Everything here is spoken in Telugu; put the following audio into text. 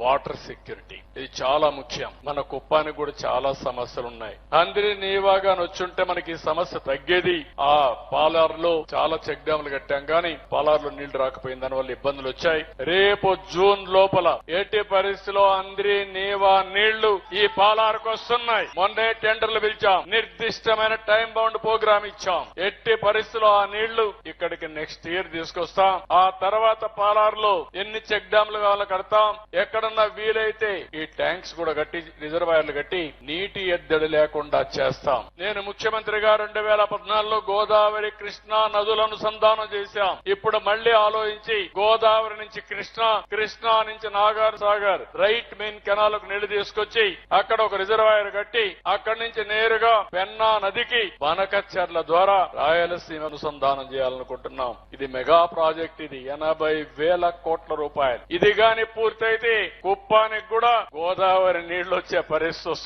Water security. ఇది చాలా ముఖ్యం. మన కుప్పానికి కూడా చాలా సమస్యలు ఉన్నాయి. అందరి నీవాగా వచ్చుంటే మనకి ఈ సమస్య తగ్గేది. ఆ పాలారులో చాలా చెక్ డ్యాములు కట్టాం కానీ పాలారులో నీళ్లు రాకపోయిన దాని వల్ల ఇబ్బందులు వచ్చాయి. రేపు జూన్ లోపల ఎట్టి పరిస్థితిలో అందరి నీవా నీళ్లు ఈ పాలారుకు వస్తున్నాయి. మొన్నే టెండర్లు పిలిచాం, నిర్దిష్టమైన టైం బౌండ్ ప్రోగ్రామ్ ఇచ్చాం. ఎట్టి పరిస్థితిలో ఆ నీళ్లు ఇక్కడికి నెక్స్ట్ ఇయర్ తీసుకొస్తాం. ఆ తర్వాత పాలారులో ఎన్ని చెక్ డ్యాములు కావాలో కడతాం. ఎక్కడన్నా వీలైతే ఈ ట్యాంక్స్ కూడా కట్టి రిజర్వాయర్లు కట్టి నీటి ఎద్దడి లేకుండా చేస్తాం. నేను ముఖ్యమంత్రిగా 2014లో గోదావరి కృష్ణా నదుల అనుసంధానం చేశాం. ఇప్పుడు మళ్లీ ఆలోచించి గోదావరి నుంచి కృష్ణా నుంచి Nagar Sagar right main canal కు నీళ్లు తీసుకొచ్చి అక్కడ ఒక రిజర్వాయర్ కట్టి అక్కడి నుంచి నేరుగా పెన్నా నదికి బనకచెర్ల ద్వారా రాయలసీమ అనుసంధానం చేయాలనుకుంటున్నాం. ఇది మెగా ప్రాజెక్ట్. ఇది 80,000 కోట్ల రూపాయలు. ఇది గాని పూర్తయితే కుప్పానికి కూడా గోదావరి నీళ్లు వచ్చే పరిస్థితి వస్తుంది.